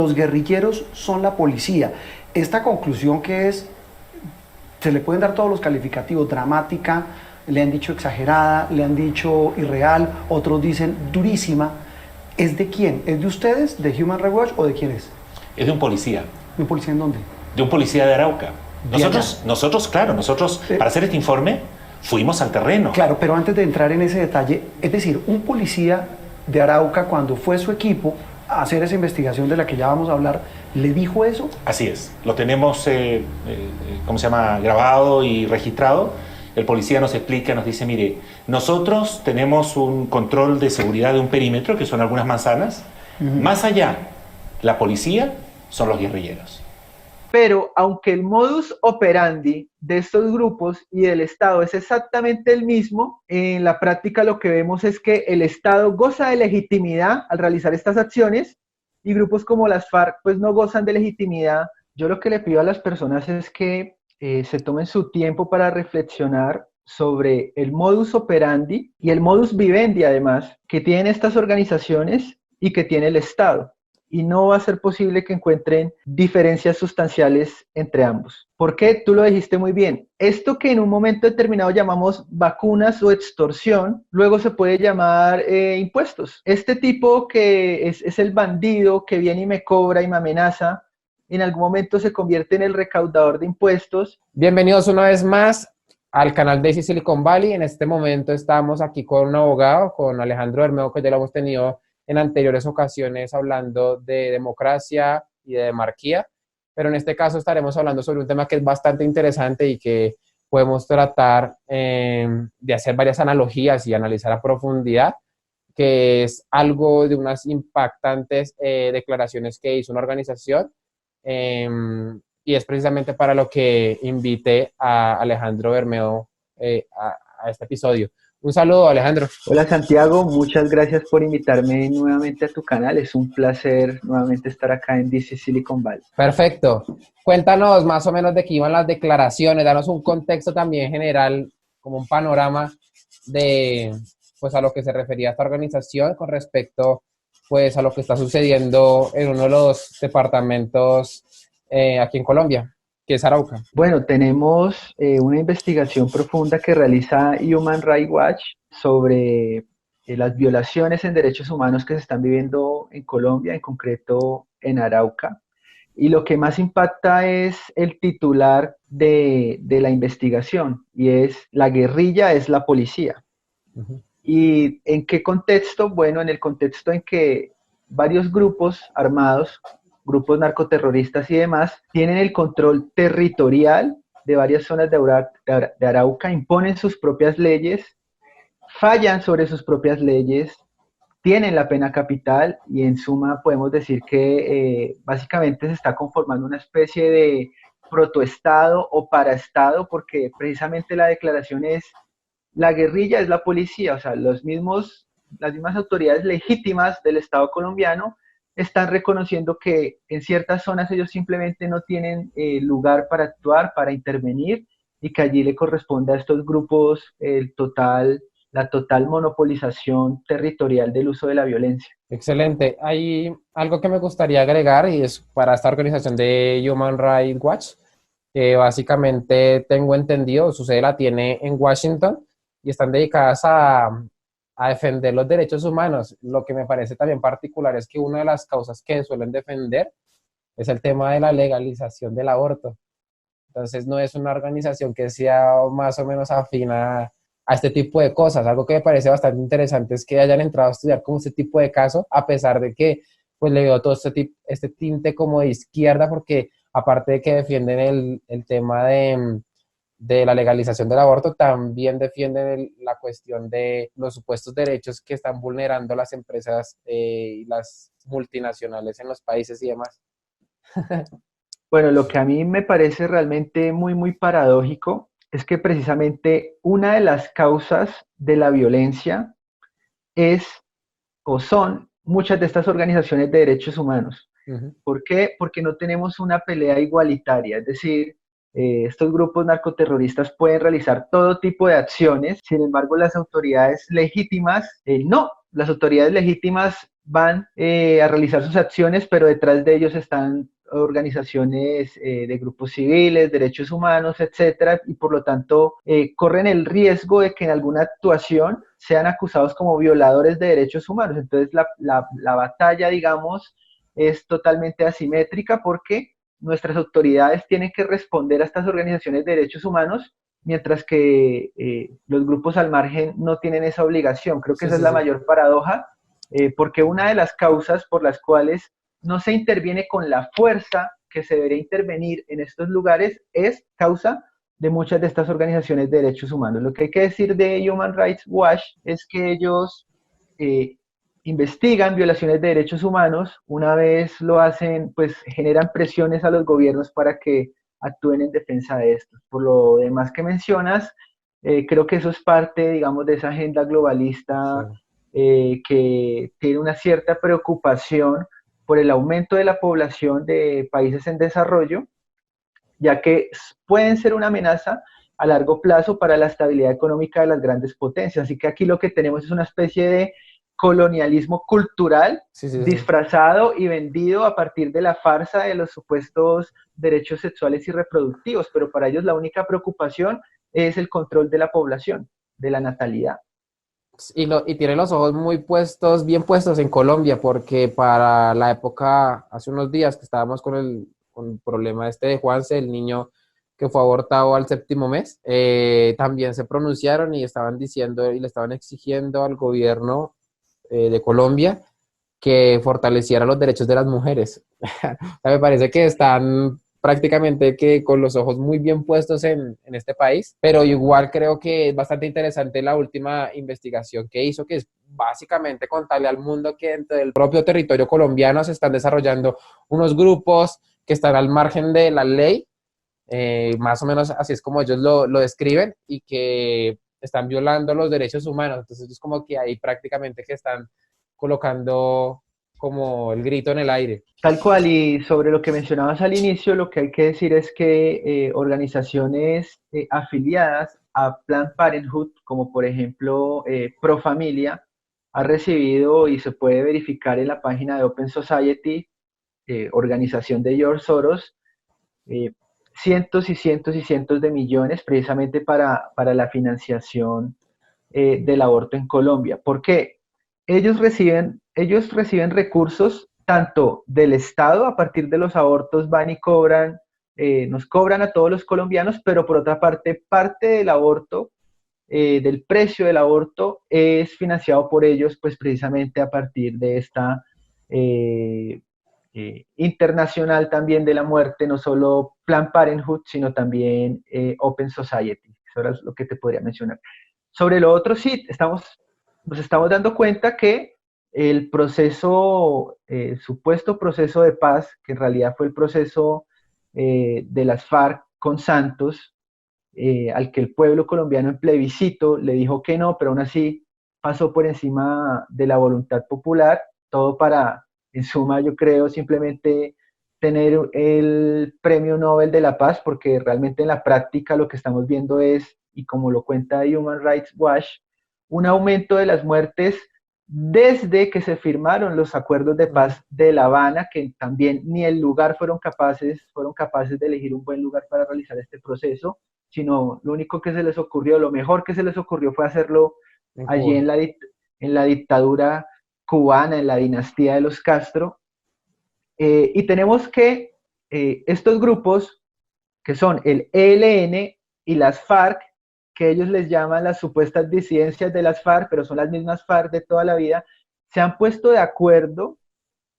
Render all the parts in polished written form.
los guerrilleros son la policía. Esta conclusión que es, se le pueden dar todos los calificativos, dramática, le han dicho exagerada, le han dicho irreal, otros dicen durísima. ¿Es de quién? ¿Es de ustedes, de Human Rights Watch, o de quién es? Es de un policía. ¿De un policía en dónde? De un policía de Arauca. Nosotros, para hacer este informe, fuimos al terreno. Claro, pero antes de entrar en ese detalle, es decir, un policía de Arauca, cuando fue su equipo a hacer esa investigación de la que ya vamos a hablar, ¿le dijo eso? Así es, lo tenemos, grabado y registrado. El policía nos explica, nos dice, mire, nosotros tenemos un control de seguridad de un perímetro, que son algunas manzanas. Más allá, la policía son los guerrilleros. Pero aunque el modus operandi de estos grupos y del Estado es exactamente el mismo, en la práctica lo que vemos es que el Estado goza de legitimidad al realizar estas acciones y grupos como las FARC pues no gozan de legitimidad. Yo lo que le pido a las personas es que se tomen su tiempo para reflexionar sobre el modus operandi y el modus vivendi además que tienen estas organizaciones y que tiene el Estado. Y no va a ser posible que encuentren diferencias sustanciales entre ambos. ¿Por qué? Tú lo dijiste muy bien. Esto que en un momento determinado llamamos vacunas o extorsión, luego se puede llamar impuestos. Este tipo que es el bandido que viene y me cobra y me amenaza, en algún momento se convierte en el recaudador de impuestos. Bienvenidos una vez más al canal de Silicon Valley. En este momento estamos aquí con un abogado, con Alejandro Bermeo, que ya lo hemos tenido en anteriores ocasiones hablando de democracia y de demarquía, pero en este caso estaremos hablando sobre un tema que es bastante interesante y que podemos tratar de hacer varias analogías y analizar a profundidad, que es algo de unas impactantes declaraciones que hizo una organización y es precisamente para lo que invité a Alejandro Bermeo a este episodio. Un saludo, Alejandro. Hola, Santiago. Muchas gracias por invitarme nuevamente a tu canal. Es un placer nuevamente estar acá en DC Silicon Valley. Perfecto. Cuéntanos más o menos de qué iban las declaraciones. Danos un contexto también general, como un panorama de, pues, a lo que se refería a esta organización con respecto, pues, a lo que está sucediendo en uno de los departamentos aquí en Colombia, que es Arauca. Bueno, tenemos una investigación profunda que realiza Human Rights Watch sobre las violaciones en derechos humanos que se están viviendo en Colombia, en concreto en Arauca. Y lo que más impacta es el titular de la investigación, y es: la guerrilla es la policía. ¿Y en qué contexto? Bueno, en el contexto en que varios grupos armados, grupos narcoterroristas y demás, tienen el control territorial de varias zonas de Arauca, imponen sus propias leyes, fallan sobre sus propias leyes, tienen la pena capital y en suma podemos decir que básicamente se está conformando una especie de protoestado o paraestado, porque precisamente la declaración es: la guerrilla es la policía. O sea, las mismas autoridades legítimas del Estado colombiano están reconociendo que en ciertas zonas ellos simplemente no tienen lugar para actuar, para intervenir, y que allí le corresponde a estos grupos la total monopolización territorial del uso de la violencia. Excelente. Hay algo que me gustaría agregar y es para esta organización de Human Rights Watch, que básicamente tengo entendido, su sede la tiene en Washington y están dedicadas a defender los derechos humanos. Lo que me parece también particular es que una de las causas que suelen defender es el tema de la legalización del aborto. Entonces no es una organización que sea más o menos afín a este tipo de cosas. Algo que me parece bastante interesante es que hayan entrado a estudiar como este tipo de caso, a pesar de que pues le veo todo este tinte como de izquierda, porque aparte de que defienden el tema de la legalización del aborto, también defienden la cuestión de los supuestos derechos que están vulnerando las empresas y las multinacionales en los países y demás. Bueno, lo que a mí me parece realmente muy, muy paradójico es que precisamente una de las causas de la violencia es o son muchas de estas organizaciones de derechos humanos. ¿Por qué? Porque no tenemos una pelea igualitaria, es decir, estos grupos narcoterroristas pueden realizar todo tipo de acciones, sin embargo las autoridades legítimas, no, las autoridades legítimas van a realizar sus acciones, pero detrás de ellos están organizaciones de grupos civiles, derechos humanos, etcétera, y por lo tanto corren el riesgo de que en alguna actuación sean acusados como violadores de derechos humanos. Entonces la batalla, digamos, es totalmente asimétrica porque nuestras autoridades tienen que responder a estas organizaciones de derechos humanos, mientras que los grupos al margen no tienen esa obligación. Creo que Sí, esa es sí, la sí. mayor paradoja, porque una de las causas por las cuales no se interviene con la fuerza que se debería intervenir en estos lugares es causa de muchas de estas organizaciones de derechos humanos. Lo que hay que decir de Human Rights Watch es que ellos eh, investigan violaciones de derechos humanos, una vez lo hacen, pues generan presiones a los gobiernos para que actúen en defensa de estos. Por lo demás que mencionas, creo que eso es parte, digamos, de esa agenda Sí. globalista que tiene una cierta preocupación por el aumento de la población de países en desarrollo, ya que pueden ser una amenaza a largo plazo para la estabilidad económica de las grandes potencias. Así que aquí lo que tenemos es una especie de colonialismo cultural Sí, sí, sí. disfrazado y vendido a partir de la farsa de los supuestos derechos sexuales y reproductivos, pero para ellos la única preocupación es el control de la población, de la natalidad. Y tiene los ojos muy puestos, bien puestos en Colombia, porque para la época, hace unos días que estábamos con el problema este de Juanse, el niño que fue abortado al séptimo mes, también se pronunciaron y estaban diciendo y le estaban exigiendo al gobierno de Colombia que fortaleciera los derechos de las mujeres. O sea, me parece que están prácticamente que con los ojos muy bien puestos en este país, pero igual creo que es bastante interesante la última investigación que hizo, que es básicamente contarle al mundo que dentro del propio territorio colombiano se están desarrollando unos grupos que están al margen de la ley, más o menos así es como ellos lo describen, y que están violando los derechos humanos. Entonces es como que ahí prácticamente que están colocando como el grito en el aire. Tal cual, y sobre lo que mencionabas al inicio, lo que hay que decir es que organizaciones afiliadas a Planned Parenthood, como por ejemplo Profamilia, ha recibido y se puede verificar en la página de Open Society, organización de George Soros, eh, cientos y cientos y cientos de millones precisamente para la financiación del aborto en Colombia. ¿Por qué? Ellos reciben recursos tanto del Estado, a partir de los abortos van y cobran, nos cobran a todos los colombianos, pero por otra parte del aborto, del precio del aborto, es financiado por ellos, pues precisamente a partir de esta internacional también de la muerte, no solo Planned Parenthood, sino también Open Society. Eso era lo que te podría mencionar. Sobre lo otro, sí, nos estamos dando cuenta que el proceso, supuesto proceso de paz, que en realidad fue el proceso de las FARC con Santos, al que el pueblo colombiano en plebiscito le dijo que no, pero aún así pasó por encima de la voluntad popular, todo para, en suma, yo creo, simplemente tener el premio Nobel de la Paz, porque realmente en la práctica lo que estamos viendo es, y como lo cuenta Human Rights Watch, un aumento de las muertes desde que se firmaron los acuerdos de paz de La Habana, que también ni el lugar fueron capaces de elegir un buen lugar para realizar este proceso, sino lo único que se les ocurrió, lo mejor que se les ocurrió fue hacerlo En allí Cuba. en la dictadura cubana, en la dinastía de los Castro. Y tenemos que estos grupos, que son el ELN y las FARC, que ellos les llaman las supuestas disidencias de las FARC, pero son las mismas FARC de toda la vida, se han puesto de acuerdo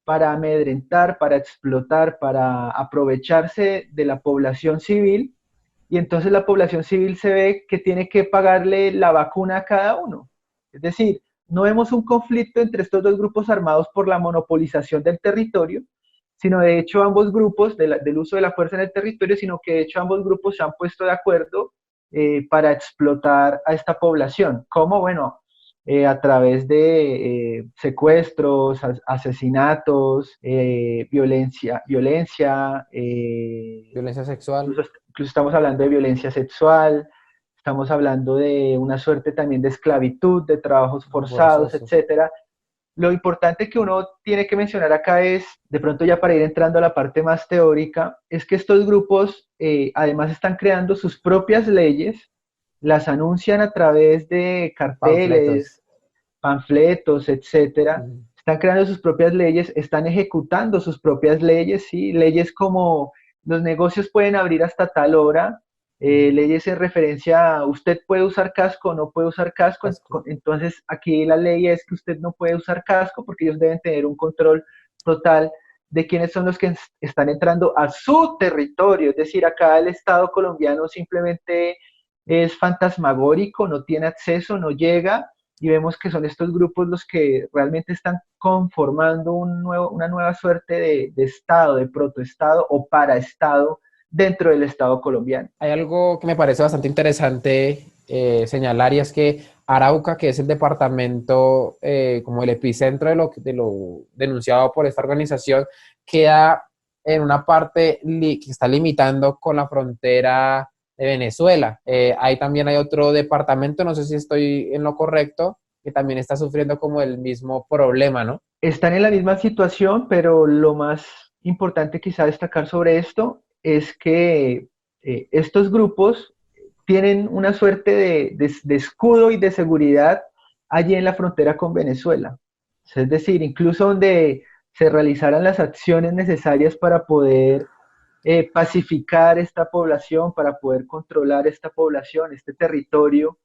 para amedrentar, para explotar, para aprovecharse de la población civil, y entonces la población civil se ve que tiene que pagarle la vacuna a cada uno. Es decir, no vemos un conflicto entre estos dos grupos armados por la monopolización del territorio, sino de hecho ambos grupos, del uso de la fuerza en el territorio, sino que de hecho ambos grupos se han puesto de acuerdo para explotar a esta población. ¿Cómo? Bueno, a través de secuestros, asesinatos, Violencia sexual. incluso estamos hablando de violencia sexual, estamos hablando de una suerte también de esclavitud, de trabajos forzados, Forzoso. etcétera. Lo importante que uno tiene que mencionar acá es, de pronto ya para ir entrando a la parte más teórica, es que estos grupos además están creando sus propias leyes, las anuncian a través de Panfletos. carteles, panfletos, etcétera. Mm. Están creando sus propias leyes, están ejecutando sus propias leyes, ¿sí? Leyes como los negocios pueden abrir hasta tal hora, leyes en referencia a usted puede usar casco o no puede usar casco, Casco. entonces aquí la ley es que usted no puede usar casco porque ellos deben tener un control total de quiénes son los que están entrando a su territorio, es decir, acá el Estado colombiano simplemente es fantasmagórico, no tiene acceso, no llega, y vemos que son estos grupos los que realmente están conformando una nueva suerte de Estado, de protoestado o paraestado dentro del Estado colombiano. Hay algo que me parece bastante interesante señalar y es que Arauca, que es el departamento como el epicentro de lo denunciado por esta organización, queda en una parte que está limitando con la frontera de Venezuela. Ahí también hay otro departamento, no sé si estoy en lo correcto, que también está sufriendo como el mismo problema, ¿no? Están en la misma situación, pero lo más importante quizá destacar sobre esto es que estos grupos tienen una suerte de escudo y de seguridad allí en la frontera con Venezuela. Es decir, incluso donde se realizaran las acciones necesarias para poder pacificar esta población, para poder controlar esta población, este territorio,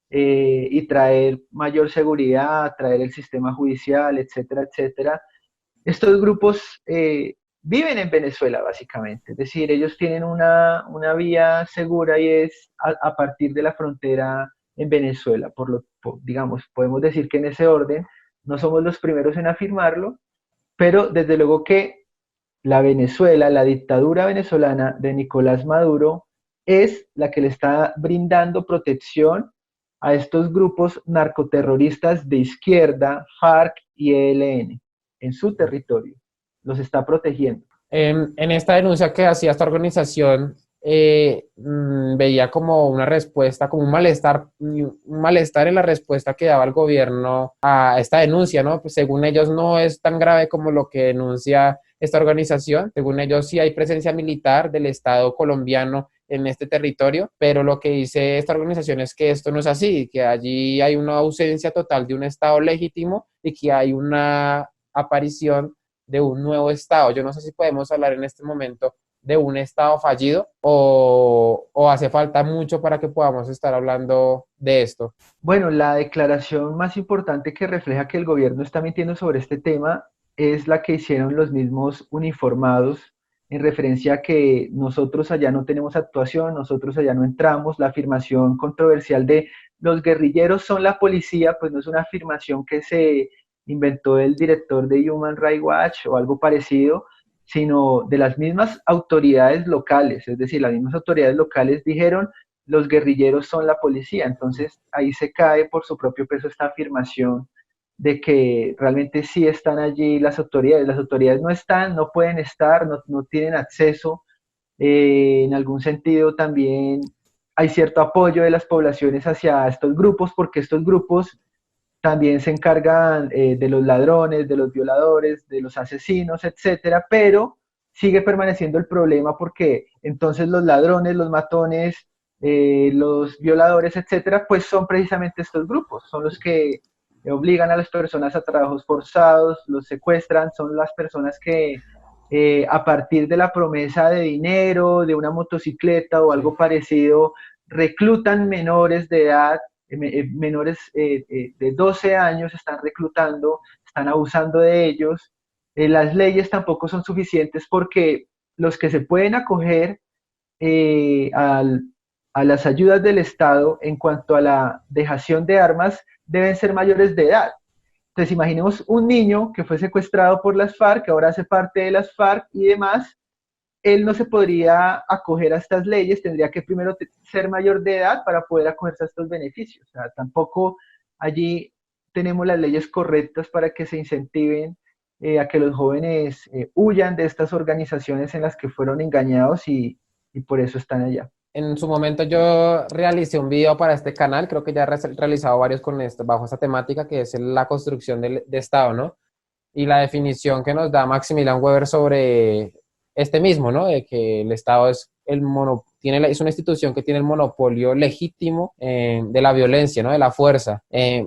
y traer mayor seguridad, traer el sistema judicial, etcétera, etcétera. Estos grupos viven en Venezuela, básicamente. Es decir, ellos tienen una vía segura y es a partir de la frontera en Venezuela. Digamos, podemos decir que en ese orden no somos los primeros en afirmarlo, pero desde luego que la Venezuela, la dictadura venezolana de Nicolás Maduro, es la que le está brindando protección a estos grupos narcoterroristas de izquierda, FARC y ELN, en su territorio. Los está protegiendo. En esta denuncia que hacía esta organización, veía como una respuesta, como un malestar en la respuesta que daba el gobierno a esta denuncia, ¿no? Pues según ellos no es tan grave como lo que denuncia esta organización. Según ellos sí hay presencia militar del Estado colombiano en este territorio, pero lo que dice esta organización es que esto no es así, que allí hay una ausencia total de un Estado legítimo y que hay una aparición de un nuevo Estado. Yo no sé si podemos hablar en este momento de un Estado fallido o hace falta mucho para que podamos estar hablando de esto. Bueno, la declaración más importante que refleja que el gobierno está mintiendo sobre este tema es la que hicieron los mismos uniformados en referencia a que nosotros allá no tenemos actuación, nosotros allá no entramos. La afirmación controversial de los guerrilleros son la policía, pues no es una afirmación que se inventó el director de Human Rights Watch o algo parecido, sino de las mismas autoridades locales, es decir, las mismas autoridades locales dijeron los guerrilleros son la policía, entonces ahí se cae por su propio peso esta afirmación de que realmente sí están allí las autoridades no están, no pueden estar, no tienen acceso, en algún sentido también hay cierto apoyo de las poblaciones hacia estos grupos, porque estos grupos también se encargan de los ladrones, de los violadores, de los asesinos, etcétera, pero sigue permaneciendo el problema porque entonces los ladrones, los matones, los violadores, etcétera, pues son precisamente estos grupos, son los que obligan a las personas a trabajos forzados, los secuestran, son las personas que a partir de la promesa de dinero, de una motocicleta o algo parecido, reclutan menores de edad, menores de 12 años, están reclutando, están abusando de ellos. Las leyes tampoco son suficientes porque los que se pueden acoger a las ayudas del Estado en cuanto a la dejación de armas deben ser mayores de edad. Entonces imaginemos un niño que fue secuestrado por las FARC, que ahora hace parte de las FARC y demás, él no se podría acoger a estas leyes, tendría que primero ser mayor de edad para poder acogerse a estos beneficios. O sea, tampoco allí tenemos las leyes correctas para que se incentiven a que los jóvenes huyan de estas organizaciones en las que fueron engañados y por eso están allá. en su momento yo realicé un video para este canal, creo que ya he realizado varios con esto, bajo esta temática que es la construcción de Estado, ¿no? Y la definición que nos da Maximilian Weber sobre este mismo, ¿no? De que el Estado es es una institución que tiene el monopolio legítimo de la violencia, ¿no? De la fuerza.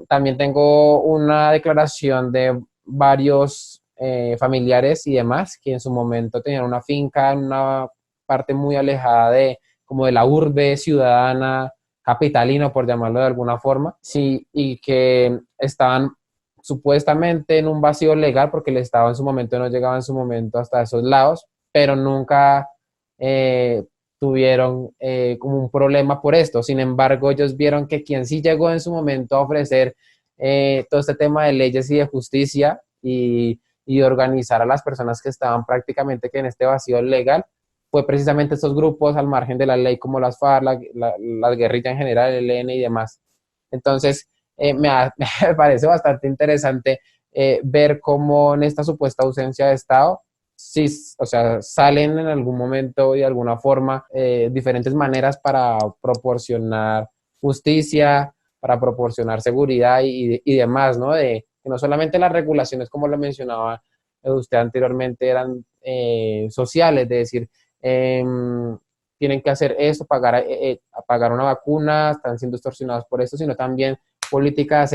También tengo una declaración de varios familiares y demás que en su momento tenían una finca en una parte muy alejada de como de la urbe ciudadana capitalino, por llamarlo de alguna forma, sí, y que estaban supuestamente en un vacío legal porque el Estado en su momento no llegaba en su momento hasta esos lados, pero nunca eh, tuvieron como un problema por esto. Sin embargo, ellos vieron que quien sí llegó en su momento a ofrecer todo este tema de leyes y de justicia y de organizar a las personas que estaban prácticamente que en este vacío legal, fue precisamente estos grupos al margen de la ley como las FARC, la guerrilla en general, el ELN y demás. Entonces, me parece bastante interesante ver cómo en esta supuesta ausencia de Estado, sí, o sea, salen en algún momento y de alguna forma diferentes maneras para proporcionar justicia, para proporcionar seguridad y demás, ¿no? De que no solamente las regulaciones, como lo mencionaba usted anteriormente, eran sociales, de decir, eh, tienen que hacer esto, pagar una vacuna, están siendo extorsionados por esto, sino también políticas,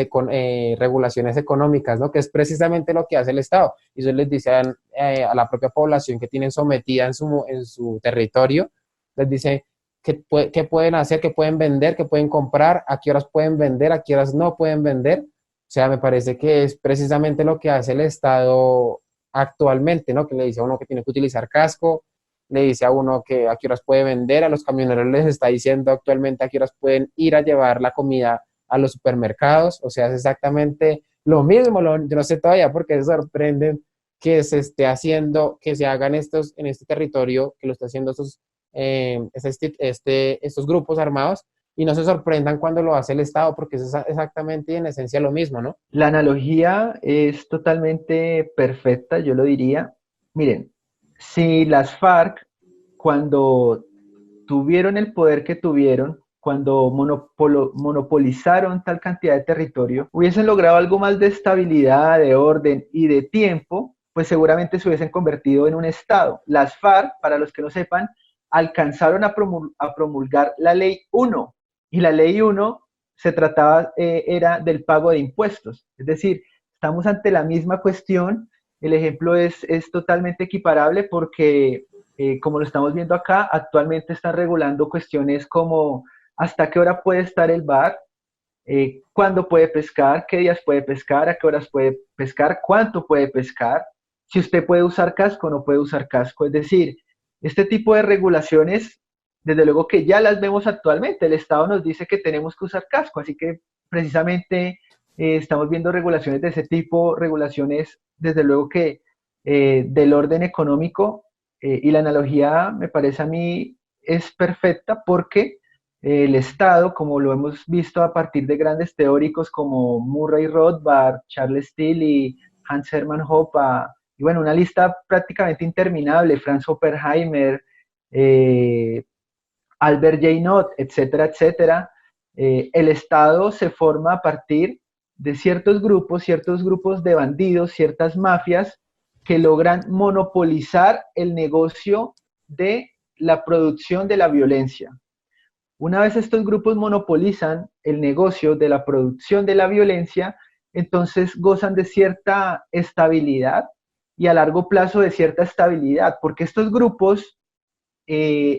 regulaciones económicas, ¿no? Que es precisamente lo que hace el Estado. Y eso les dice a la propia población que tienen sometida en su territorio, les dice qué pueden hacer, qué pueden vender, qué pueden comprar, a qué horas pueden vender, a qué horas no pueden vender. O sea, me parece que es precisamente lo que hace el Estado actualmente, ¿no? Que le dice a uno que tiene que utilizar casco, le dice a uno que a qué horas puede vender, a los camioneros les está diciendo actualmente a qué horas pueden ir a llevar la comida a los supermercados, o sea, es exactamente lo mismo, yo no sé todavía por qué se sorprenden que se esté haciendo, que se hagan estos en este territorio, que lo están haciendo estos grupos armados, y no se sorprendan cuando lo hace el Estado, porque es exactamente y en esencia lo mismo, ¿no? La analogía es totalmente perfecta, yo lo diría. Miren, si las FARC, cuando tuvieron el poder que tuvieron, cuando monopolizaron tal cantidad de territorio, hubiesen logrado algo más de estabilidad, de orden y de tiempo, pues seguramente se hubiesen convertido en un Estado. Las FARC, para los que no sepan, alcanzaron a promulgar la Ley 1, y la Ley 1 se trataba, era del pago de impuestos. Es decir, estamos ante la misma cuestión. El ejemplo es totalmente equiparable porque, como lo estamos viendo acá, actualmente están regulando cuestiones como hasta qué hora puede estar el bar, cuándo puede pescar, qué días puede pescar, a qué horas puede pescar, cuánto puede pescar, si usted puede usar casco o no puede usar casco. Es decir, este tipo de regulaciones, desde luego que ya las vemos actualmente. El Estado nos dice que tenemos que usar casco, así que precisamente estamos viendo regulaciones de ese tipo, regulaciones desde luego que del orden económico, y la analogía me parece a mí es perfecta porque el Estado, como lo hemos visto a partir de grandes teóricos como Murray Rothbard, Charles Steele y Hans Hermann Hoppe, y bueno, una lista prácticamente interminable, Franz Oppenheimer, Albert J. Nott, etcétera, etcétera. El Estado se forma a partir de ciertos grupos de bandidos, ciertas mafias que logran monopolizar el negocio de la producción de la violencia. Una vez estos grupos monopolizan el negocio de la producción de la violencia, entonces gozan de cierta estabilidad y a largo plazo de cierta estabilidad, porque estos grupos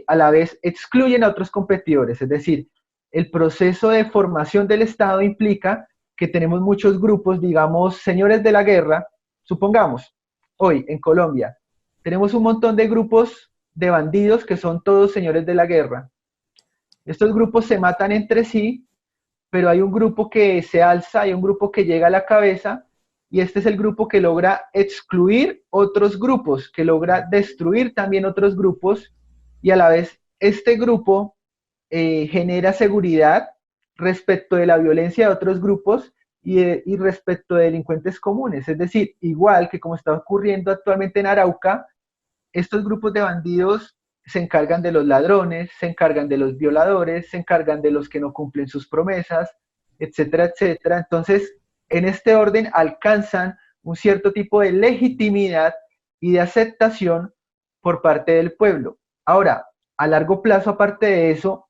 a la vez excluyen a otros competidores. Es decir, el proceso de formación del Estado implica que tenemos muchos grupos, digamos, señores de la guerra. Supongamos, hoy en Colombia, tenemos un montón de grupos de bandidos que son todos señores de la guerra. Estos grupos se matan entre sí, pero hay un grupo que se alza, hay un grupo que llega a la cabeza, y este es el grupo que logra excluir otros grupos, que logra destruir también otros grupos, y a la vez este grupo genera seguridad respecto de la violencia de otros grupos y respecto de delincuentes comunes. Es decir, igual que como está ocurriendo actualmente en Arauca, estos grupos de bandidos se encargan de los ladrones, se encargan de los violadores, se encargan de los que no cumplen sus promesas, etcétera, etcétera. Entonces, en este orden alcanzan un cierto tipo de legitimidad y de aceptación por parte del pueblo. Ahora, a largo plazo, aparte de eso,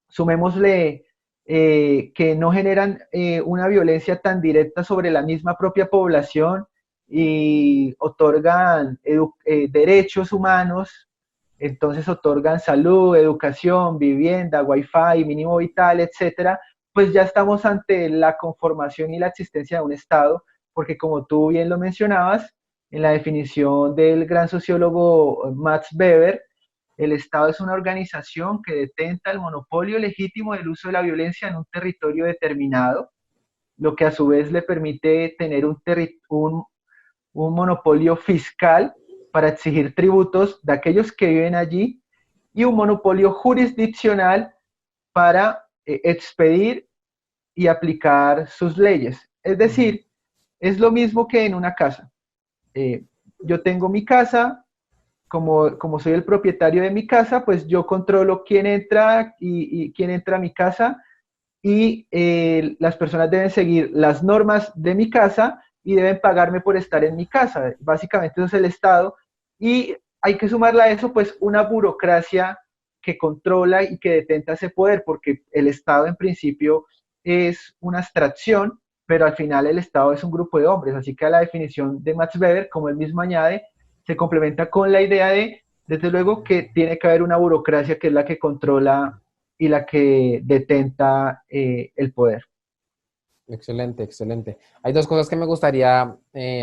sumémosle que no generan una violencia tan directa sobre la misma propia población y otorgan derechos humanos, entonces otorgan salud, educación, vivienda, wifi, mínimo vital, etcétera, pues ya estamos ante la conformación y la existencia de un Estado, porque como tú bien lo mencionabas, en la definición del gran sociólogo Max Weber, el Estado es una organización que detenta el monopolio legítimo del uso de la violencia en un territorio determinado, lo que a su vez le permite tener un monopolio fiscal para exigir tributos de aquellos que viven allí y un monopolio jurisdiccional para expedir y aplicar sus leyes. Es decir, es lo mismo que en una casa. Yo tengo mi casa, como soy el propietario de mi casa, pues yo controlo quién entra y quién entra a mi casa y las personas deben seguir las normas de mi casa y deben pagarme por estar en mi casa. Básicamente eso es el Estado y hay que sumarle a eso pues una burocracia que controla y que detenta ese poder, porque el Estado en principio es una abstracción, pero al final el Estado es un grupo de hombres, así que a la definición de Max Weber, como él mismo añade, se complementa con la idea de, desde luego, que tiene que haber una burocracia que es la que controla y la que detenta el poder. Excelente, excelente. Hay dos cosas que me gustaría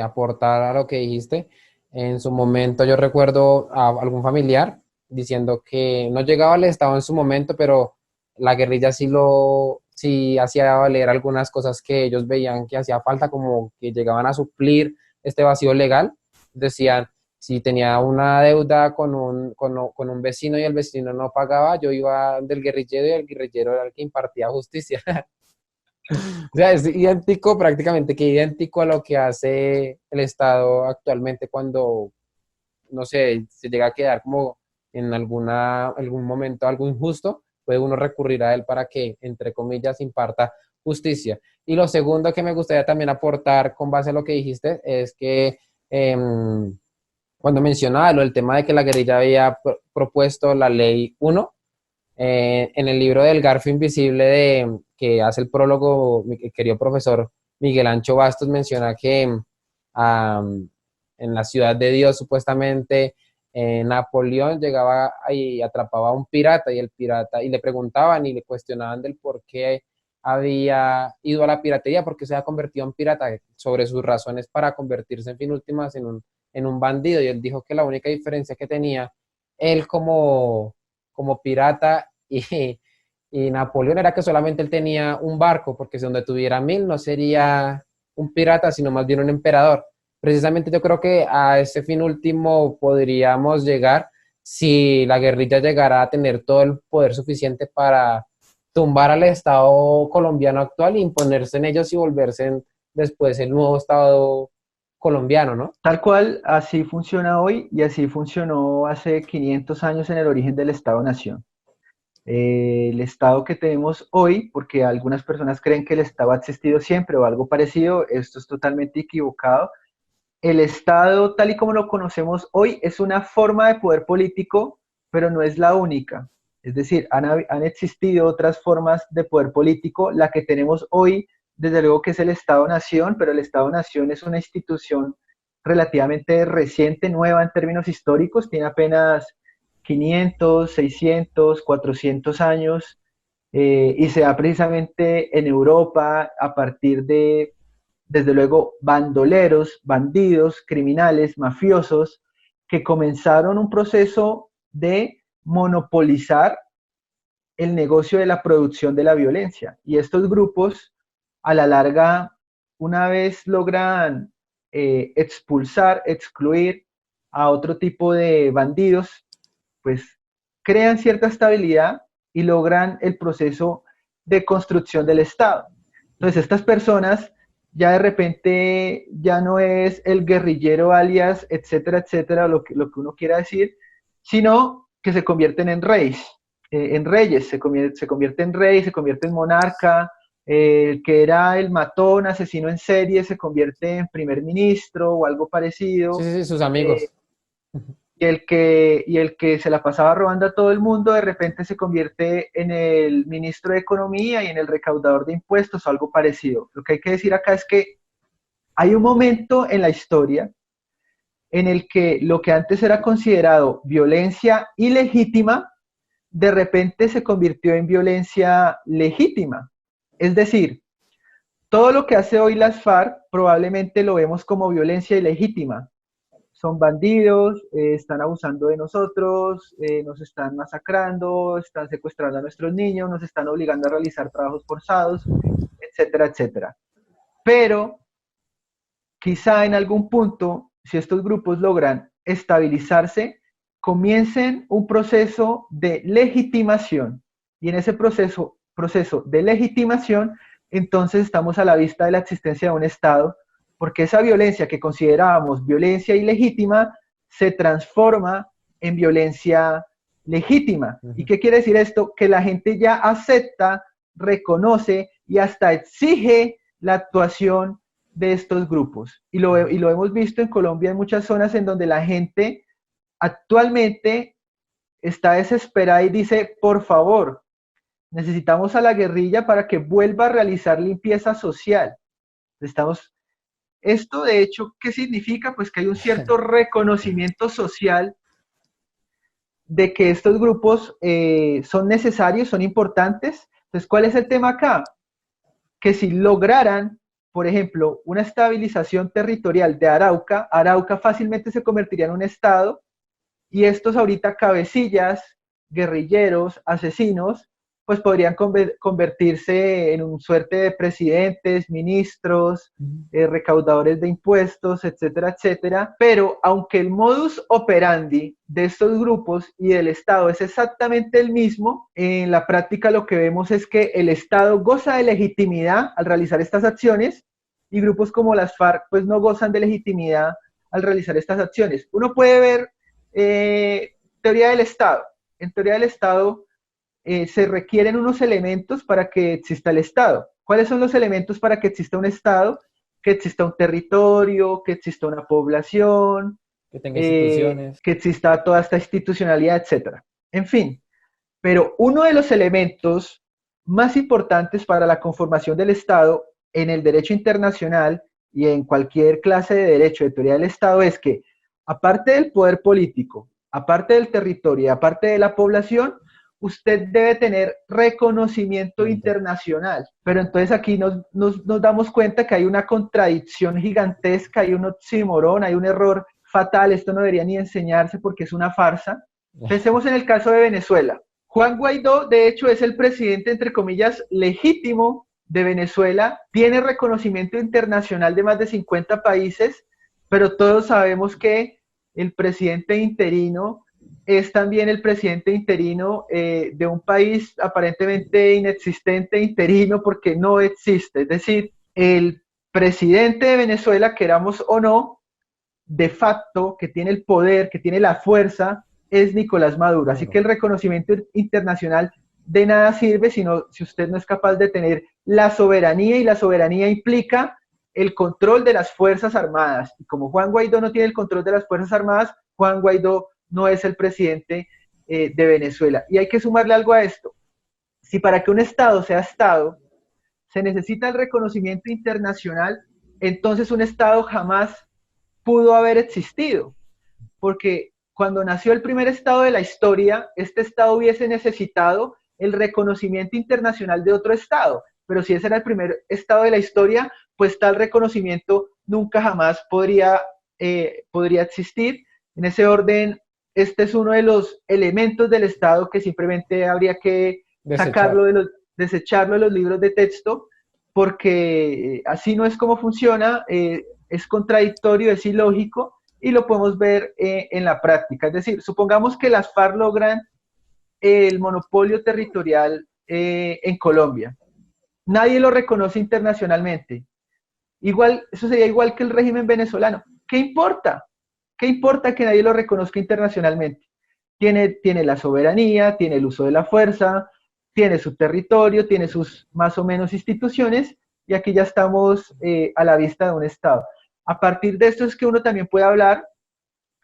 aportar a lo que dijiste. En su momento yo recuerdo a algún familiar diciendo que no llegaba al Estado en su momento, pero la guerrilla sí hacía valer algunas cosas que ellos veían que hacía falta, como que llegaban a suplir este vacío legal. Decían, si tenía una deuda con un vecino y el vecino no pagaba, yo iba del guerrillero y el guerrillero era el que impartía justicia. O sea, es idéntico, prácticamente que idéntico a lo que hace el Estado actualmente cuando, no sé, se llega a quedar como en algún momento algo injusto, puede uno recurrir a él para que, entre comillas, imparta justicia. Y lo segundo que me gustaría también aportar con base a lo que dijiste es que cuando mencionaba el tema de que la guerrilla había propuesto la ley 1, en el libro del Garfio Invisible que hace el prólogo, mi querido profesor Miguel Ancho Bastos menciona que en la ciudad de Dios supuestamente Napoleón llegaba y atrapaba a un pirata y le preguntaban y le cuestionaban del por qué había ido a la piratería, por qué se había convertido en pirata, sobre sus razones para convertirse en fin últimas en un bandido, y él dijo que la única diferencia que tenía él como pirata y Napoleón era que solamente él tenía un barco, porque si donde tuviera 1000 no sería un pirata, sino más bien un emperador. Precisamente yo creo que a ese fin último podríamos llegar si la guerrilla llegara a tener todo el poder suficiente para tumbar al Estado colombiano actual e imponerse en ellos y volverse después el nuevo Estado colombiano, ¿no? Tal cual, así funciona hoy y así funcionó hace 500 años en el origen del Estado-Nación. El Estado que tenemos hoy, porque algunas personas creen que el Estado ha existido siempre o algo parecido, esto es totalmente equivocado. El Estado, tal y como lo conocemos hoy, es una forma de poder político, pero no es la única. Es decir, han existido otras formas de poder político. La que tenemos hoy, desde luego que es el Estado-Nación, pero el Estado-Nación es una institución relativamente reciente, nueva en términos históricos, tiene apenas 500, 600, 400 años, y se da precisamente en Europa a partir de, desde luego, bandoleros, bandidos, criminales, mafiosos, que comenzaron un proceso de monopolizar el negocio de la producción de la violencia. Y estos grupos, a la larga, una vez logran expulsar, excluir a otro tipo de bandidos, pues crean cierta estabilidad y logran el proceso de construcción del Estado. Entonces, estas personas ya de repente ya no es el guerrillero alias, etcétera, etcétera, lo que uno quiera decir, sino que se convierten en reyes, se convierte en rey, se convierte en monarca, el que era el matón, asesino en serie, se convierte en primer ministro o algo Sí, parecido, sí, sí, sus amigos. y el que se la pasaba robando a todo el mundo, de repente se convierte en el ministro de Economía y en el recaudador de impuestos o algo parecido. Lo que hay que decir acá es que hay un momento en la historia en el que lo que antes era considerado violencia ilegítima, de repente se convirtió en violencia legítima. Es decir, todo lo que hace hoy las FARC probablemente lo vemos como violencia ilegítima. Son bandidos, están abusando de nosotros, nos están masacrando, están secuestrando a nuestros niños, nos están obligando a realizar trabajos forzados, etcétera, etcétera. Pero quizá en algún punto, si estos grupos logran estabilizarse, comiencen un proceso de legitimación. Y en ese proceso de legitimación, entonces estamos a la vista de la existencia de un Estado, porque esa violencia que considerábamos violencia ilegítima se transforma en violencia legítima. ¿Y qué quiere decir esto? Que la gente ya acepta, reconoce y hasta exige la actuación de estos grupos. Y lo hemos visto en Colombia en muchas zonas en donde la gente actualmente está desesperada y dice, por favor, necesitamos a la guerrilla para que vuelva a realizar limpieza social. Esto de hecho, ¿qué significa? Pues que hay un cierto reconocimiento social de que estos grupos son necesarios, son importantes. Entonces, ¿cuál es el tema acá? Que si lograran, por ejemplo, una estabilización territorial de Arauca, Arauca fácilmente se convertiría en un estado, y estos ahorita cabecillas, guerrilleros, asesinos, pues podrían convertirse en un suerte de presidentes, ministros, recaudadores de impuestos, etcétera, etcétera. Pero aunque el modus operandi de estos grupos y del Estado es exactamente el mismo, en la práctica lo que vemos es que el Estado goza de legitimidad al realizar estas acciones, y grupos como las FARC pues no gozan de legitimidad al realizar estas acciones. Uno puede ver teoría del Estado. En teoría del Estado se requieren unos elementos para que exista el Estado. ¿Cuáles son los elementos para que exista un Estado? Que exista un territorio, que exista una población, Que tenga instituciones. que exista toda esta institucionalidad, etc. En fin, pero uno de los elementos más importantes para la conformación del Estado en el derecho internacional y en cualquier clase de derecho de teoría del Estado es que, aparte del poder político, aparte del territorio, aparte de la población, usted debe tener reconocimiento internacional. Pero entonces aquí nos damos cuenta que hay una contradicción gigantesca, hay un oxímoron, hay un error fatal, esto no debería ni enseñarse porque es una farsa. Pensemos en el caso de Venezuela. Juan Guaidó, de hecho, es el presidente, entre comillas, legítimo de Venezuela, tiene reconocimiento internacional de más de 50 países, pero todos sabemos que el presidente interino es también el presidente interino de un país aparentemente inexistente, interino, porque no existe. Es decir, el presidente de Venezuela, queramos o no, de facto, que tiene el poder, que tiene la fuerza, es Nicolás Maduro. Así que el reconocimiento internacional de nada sirve si usted no es capaz de tener la soberanía, y la soberanía implica el control de las Fuerzas Armadas. Y como Juan Guaidó no tiene el control de las Fuerzas Armadas, Juan Guaidó no es el presidente de Venezuela. Y hay que sumarle algo a esto. Si para que un Estado sea Estado se necesita el reconocimiento internacional, entonces un Estado jamás pudo haber existido. Porque cuando nació el primer Estado de la historia, este Estado hubiese necesitado el reconocimiento internacional de otro Estado. Pero si ese era el primer Estado de la historia, pues tal reconocimiento nunca jamás podría existir. En ese orden, este es uno de los elementos del Estado que simplemente habría que desecharlo de los libros de texto, porque así no es como funciona, es contradictorio, es ilógico, y lo podemos ver en la práctica. Es decir, supongamos que las FARC logran el monopolio territorial en Colombia. Nadie lo reconoce internacionalmente. Eso sería igual que el régimen venezolano. ¿Qué importa? ¿Qué importa que nadie lo reconozca internacionalmente? tiene la soberanía, tiene el uso de la fuerza, tiene su territorio, tiene sus más o menos instituciones, y aquí ya estamos a la vista de un Estado. A partir de esto es que uno también puede hablar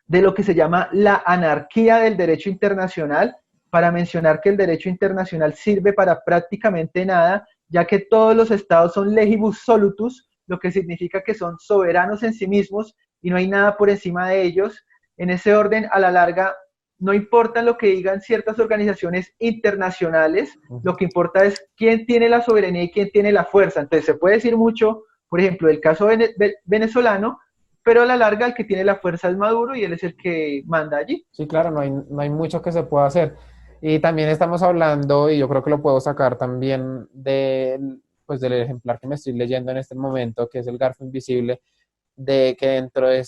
de lo que se llama la anarquía del derecho internacional, para mencionar que el derecho internacional sirve para prácticamente nada, ya que todos los estados son legibus solutus, lo que significa que son soberanos en sí mismos y no hay nada por encima de ellos. En ese orden, a la larga, no importa lo que digan ciertas organizaciones internacionales, lo que importa es quién tiene la soberanía y quién tiene la fuerza. Entonces se puede decir mucho, por ejemplo, el caso venezolano, pero a la larga el que tiene la fuerza es Maduro y él es el que manda allí. Sí, claro, no hay mucho que se pueda hacer. Y también estamos hablando, y yo creo que lo puedo sacar también pues del ejemplar que me estoy leyendo en este momento, que es el Garfo Invisible, de que dentro de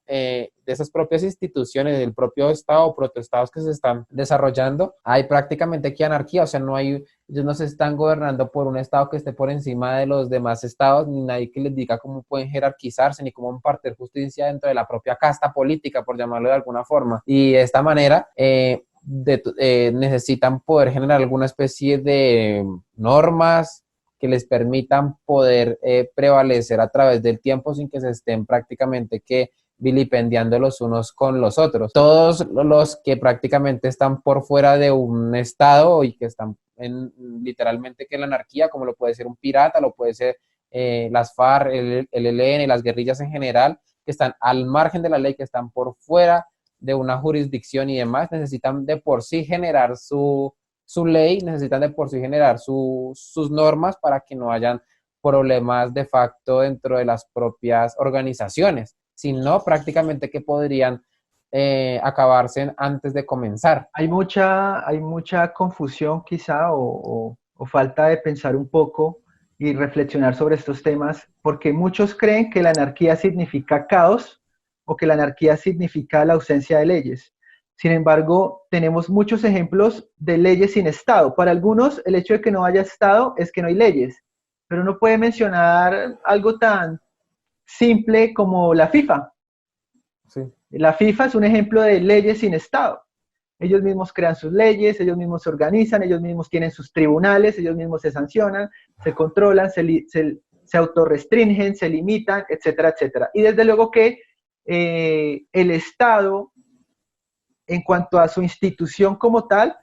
de esas propias instituciones, del propio Estado o protoestados que se están desarrollando, hay prácticamente que anarquía, o sea, ellos no se están gobernando por un Estado que esté por encima de los demás Estados, ni nadie que les diga cómo pueden jerarquizarse, ni cómo impartir justicia dentro de la propia casta política, por llamarlo de alguna forma. Y de esta manera, necesitan poder generar alguna especie de normas que les permitan poder prevalecer a través del tiempo sin que se estén prácticamente que vilipendiando los unos con los otros. Todos los que prácticamente están por fuera de un estado y que están literalmente que en la anarquía, como lo puede ser un pirata, lo puede ser las FARC, el ELN, las guerrillas en general, que están al margen de la ley, que están por fuera de una jurisdicción y demás, necesitan de por sí generar su ley, necesitan de por sí generar sus normas para que no hayan problemas de facto dentro de las propias organizaciones, sino prácticamente que podrían acabarse antes de comenzar. Hay mucha confusión quizá o falta de pensar un poco y reflexionar sobre estos temas, porque muchos creen que la anarquía significa caos o que la anarquía significa la ausencia de leyes. Sin embargo, tenemos muchos ejemplos de leyes sin Estado. Para algunos, el hecho de que no haya Estado es que no hay leyes, pero uno puede mencionar algo tan simple como la FIFA. Sí. La FIFA es un ejemplo de leyes sin Estado. Ellos mismos crean sus leyes, ellos mismos se organizan, ellos mismos tienen sus tribunales, ellos mismos se sancionan, se controlan, se autorrestringen, se limitan, etcétera, etcétera. Y desde luego que el Estado, en cuanto a su institución como tal,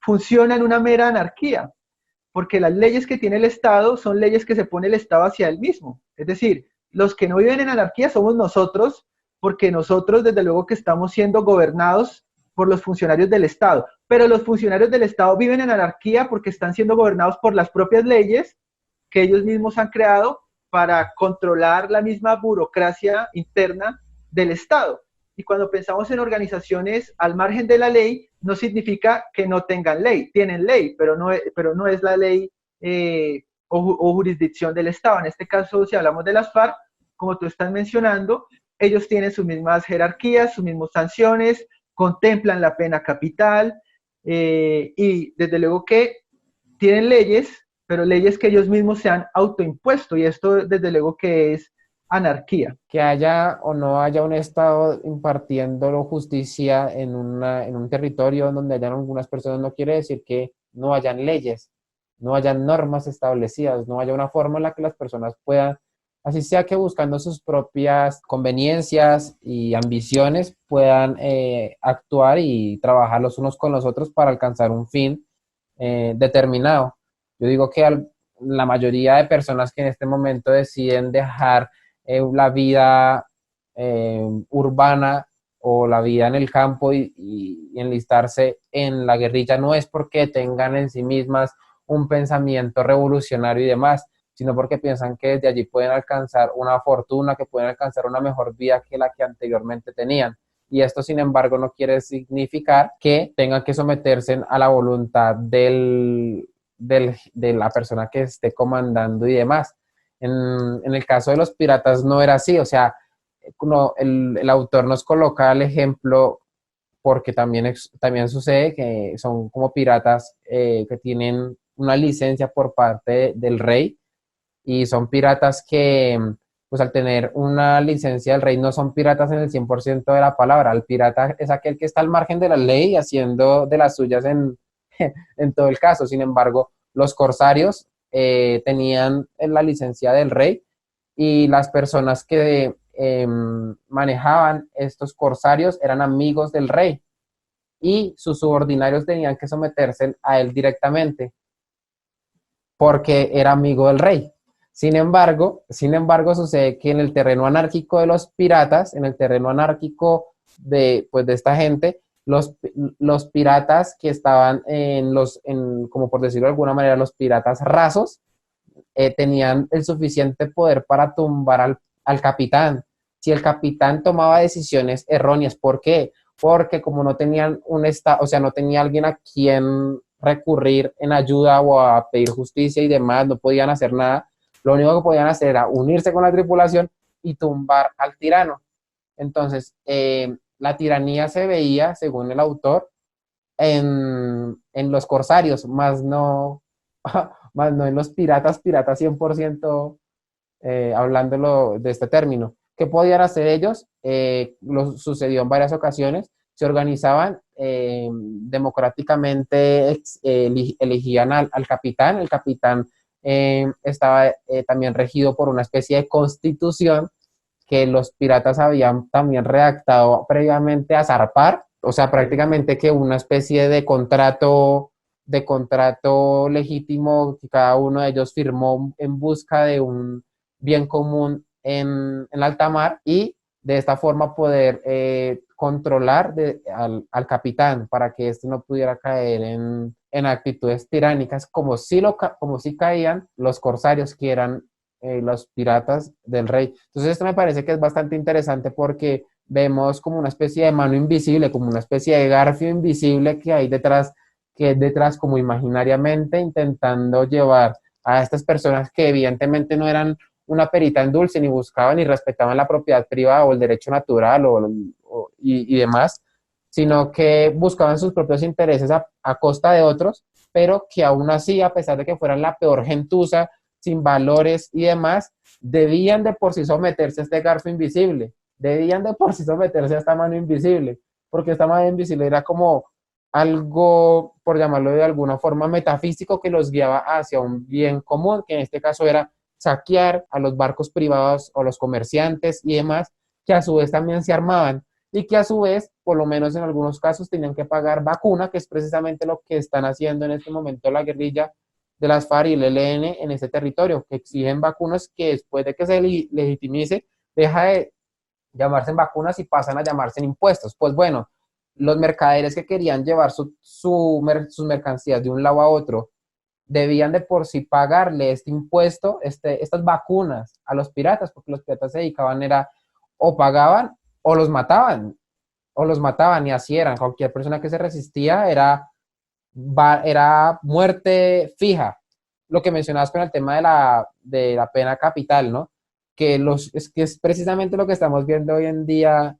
funciona en una mera anarquía, porque las leyes que tiene el Estado son leyes que se pone el Estado hacia él mismo. Es decir, los que no viven en anarquía somos nosotros, porque nosotros desde luego que estamos siendo gobernados por los funcionarios del Estado, pero los funcionarios del Estado viven en anarquía porque están siendo gobernados por las propias leyes que ellos mismos han creado para controlar la misma burocracia interna del Estado. Y cuando pensamos en organizaciones al margen de la ley, no significa que no tengan ley, tienen ley, pero no es la ley o jurisdicción del Estado. En este caso, si hablamos de las FARC, como tú estás mencionando, ellos tienen sus mismas jerarquías, sus mismas sanciones, contemplan la pena capital y desde luego que tienen leyes, pero leyes que ellos mismos se han autoimpuesto, y esto desde luego que es anarquía. Que haya o no haya un Estado impartiendo justicia en un territorio donde hayan algunas personas no quiere decir que no hayan leyes, no hayan normas establecidas, no haya una forma en la que las personas puedan, así sea que buscando sus propias conveniencias y ambiciones, puedan actuar y trabajar los unos con los otros para alcanzar un fin determinado. Yo digo que la mayoría de personas que en este momento deciden dejar la vida urbana o la vida en el campo y enlistarse en la guerrilla no es porque tengan en sí mismas un pensamiento revolucionario y demás, sino porque piensan que desde allí pueden alcanzar una fortuna, que pueden alcanzar una mejor vida que la que anteriormente tenían. Y esto, sin embargo, no quiere significar que tengan que someterse a la voluntad de la persona que esté comandando y demás. En el caso de los piratas no era así, o sea, el autor nos coloca el ejemplo porque también sucede que son como piratas que tienen una licencia por parte del rey y son piratas que pues al tener una licencia del rey no son piratas en el 100% de la palabra. El pirata es aquel que está al margen de la ley haciendo de las suyas en, en todo el caso. Sin embargo, los corsarios tenían la licencia del rey y las personas que manejaban estos corsarios eran amigos del rey y sus subordinados tenían que someterse a él directamente porque era amigo del rey. Sin embargo, sucede que en el terreno anárquico de los piratas, en el terreno anárquico de, pues, de esta gente, los piratas que estaban como por decirlo de alguna manera, los piratas rasos, tenían el suficiente poder para tumbar al capitán. Si el capitán tomaba decisiones erróneas, ¿por qué? Porque como no tenían o sea, no tenía alguien a quien recurrir en ayuda o a pedir justicia y demás, no podían hacer nada. Lo único que podían hacer era unirse con la tripulación y tumbar al tirano. Entonces, la tiranía se veía, según el autor, en los corsarios, más no, más no en los piratas 100%, hablándolo de este término. ¿Qué podían hacer ellos? Lo sucedió en varias ocasiones. Se organizaban democráticamente, elegían al capitán. El capitán estaba también regido por una especie de constitución que los piratas habían también redactado previamente a zarpar, o sea, prácticamente que una especie de contrato legítimo que cada uno de ellos firmó en busca de un bien común en alta mar y de esta forma poder controlar al capitán para que éste no pudiera caer en actitudes tiránicas como si caían los corsarios que eran los piratas del rey. Entonces esto me parece que es bastante interesante porque vemos como una especie de mano invisible, como una especie de garfio invisible que hay detrás como imaginariamente intentando llevar a estas personas que evidentemente no eran una perita en dulce, ni buscaban ni respetaban la propiedad privada o el derecho natural y demás, sino que buscaban sus propios intereses a costa de otros, pero que aún así, a pesar de que fueran la peor gentuza, sin valores y demás, debían de por sí someterse a este garfio invisible, debían de por sí someterse a esta mano invisible, porque esta mano invisible era como algo, por llamarlo de alguna forma, metafísico que los guiaba hacia un bien común, que en este caso era saquear a los barcos privados o los comerciantes y demás, que a su vez también se armaban y que a su vez, por lo menos en algunos casos, tenían que pagar vacuna, que es precisamente lo que están haciendo en este momento la guerrilla de las FARC y el ELN en este territorio, que exigen vacunas que después de que se legitimice, deja de llamarse vacunas y pasan a llamarse impuestos. Pues bueno, los mercaderes que querían llevar sus mercancías de un lado a otro debían de por sí pagarle este impuesto, estas vacunas a los piratas, porque los piratas se dedicaban era o pagaban o los mataban y así eran. Cualquier persona que se resistía era muerte fija. Lo que mencionabas con el tema de la pena capital, ¿no? Que es precisamente lo que estamos viendo hoy en día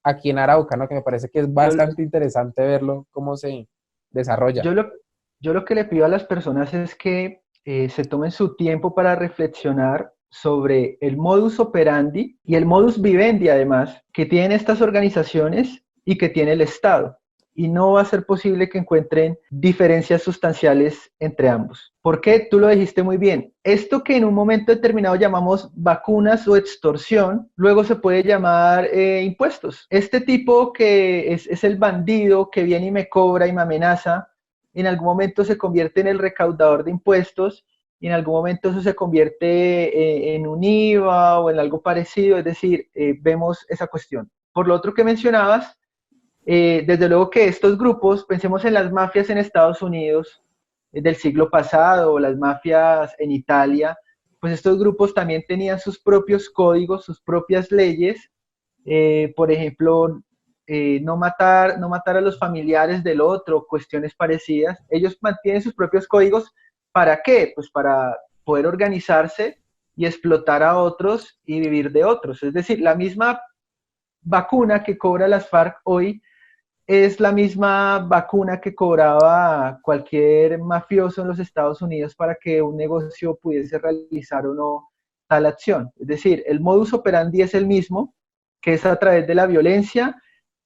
aquí en Arauca, ¿no? Que me parece que es bastante interesante verlo, cómo se desarrolla. Yo lo, yo lo que le pido a las personas es que se tomen su tiempo para reflexionar sobre el modus operandi y el modus vivendi, además, que tienen estas organizaciones y que tiene el Estado. Y no va a ser posible que encuentren diferencias sustanciales entre ambos. ¿Por qué? Tú lo dijiste muy bien. Esto que en un momento determinado llamamos vacunas o extorsión, luego se puede llamar impuestos. Este tipo que es el bandido que viene y me cobra y me amenaza, en algún momento se convierte en el recaudador de impuestos y en algún momento eso se convierte en un IVA o en algo parecido, es decir, vemos esa cuestión. Por lo otro que mencionabas, desde luego que estos grupos, pensemos en las mafias en Estados Unidos del siglo pasado o las mafias en Italia, pues estos grupos también tenían sus propios códigos, sus propias leyes, por ejemplo, no matar a los familiares del otro, cuestiones parecidas. Ellos mantienen sus propios códigos. ¿Para qué? Pues para poder organizarse y explotar a otros y vivir de otros. Es decir, la misma vacuna que cobra las FARC hoy es la misma vacuna que cobraba cualquier mafioso en los Estados Unidos para que un negocio pudiese realizar o no tal acción. Es decir, el modus operandi es el mismo, que es a través de la violencia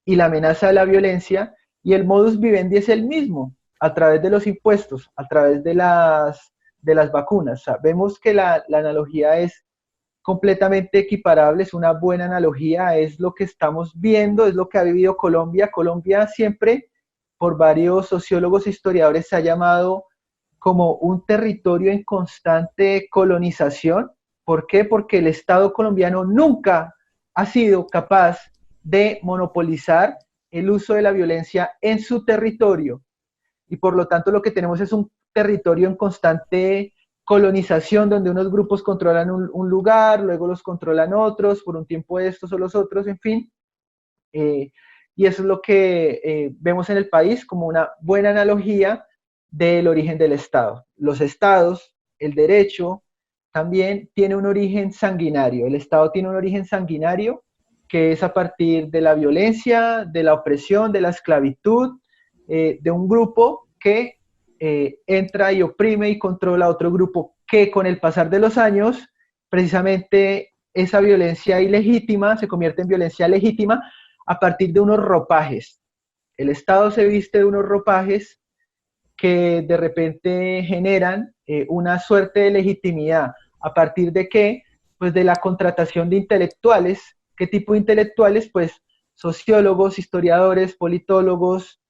y la amenaza de la violencia, y el modus vivendi es el mismo, a través de los impuestos, a través de las vacunas. O sea, vemos que la analogía es completamente equiparable, es una buena analogía, es lo que estamos viendo, es lo que ha vivido Colombia. Colombia siempre, por varios sociólogos e historiadores, se ha llamado como un territorio en constante colonización. ¿Por qué? Porque el Estado colombiano nunca ha sido capaz de monopolizar el uso de la violencia en su territorio. Y por lo tanto lo que tenemos es un territorio en constante colonización, donde unos grupos controlan un lugar, luego los controlan otros, por un tiempo estos o los otros, en fin. Y eso es lo que vemos en el país como una buena analogía del origen del Estado. Los estados, el derecho, también tiene un origen sanguinario. El Estado tiene un origen sanguinario que es a partir de la violencia, de la opresión, de la esclavitud, de un grupo que entra y oprime y controla a otro grupo, que con el pasar de los años, precisamente esa violencia ilegítima se convierte en violencia legítima a partir de unos ropajes. El Estado se viste de unos ropajes que de repente generan una suerte de legitimidad. ¿A partir de qué? Pues de la contratación de intelectuales. ¿Qué tipo de intelectuales? Pues sociólogos, historiadores, politólogos,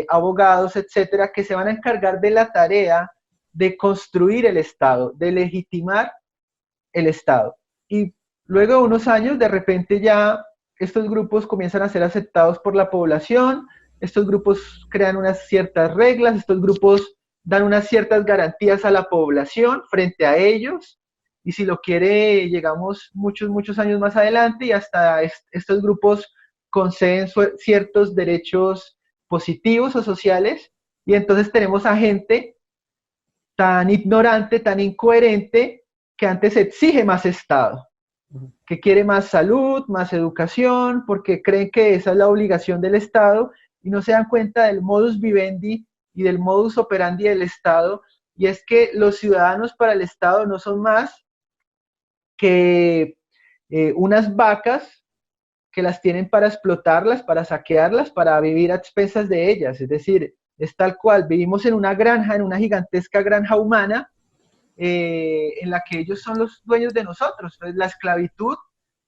abogados, etcétera, que se van a encargar de la tarea de construir el Estado, de legitimar el Estado. Y luego de unos años, de repente ya estos grupos comienzan a ser aceptados por la población, estos grupos crean unas ciertas reglas, estos grupos dan unas ciertas garantías a la población frente a ellos, y si lo quiere, llegamos muchos años más adelante y hasta estos grupos conceden ciertos derechos positivos o sociales, y entonces tenemos a gente tan ignorante, tan incoherente, que antes exige más Estado, que quiere más salud, más educación, porque creen que esa es la obligación del Estado, y no se dan cuenta del modus vivendi y del modus operandi del Estado, y es que los ciudadanos para el Estado no son más que unas vacas que las tienen para explotarlas, para saquearlas, para vivir a expensas de ellas. Es decir, es tal cual, vivimos en una granja, en una gigantesca granja humana, en la que ellos son los dueños de nosotros. Entonces, la esclavitud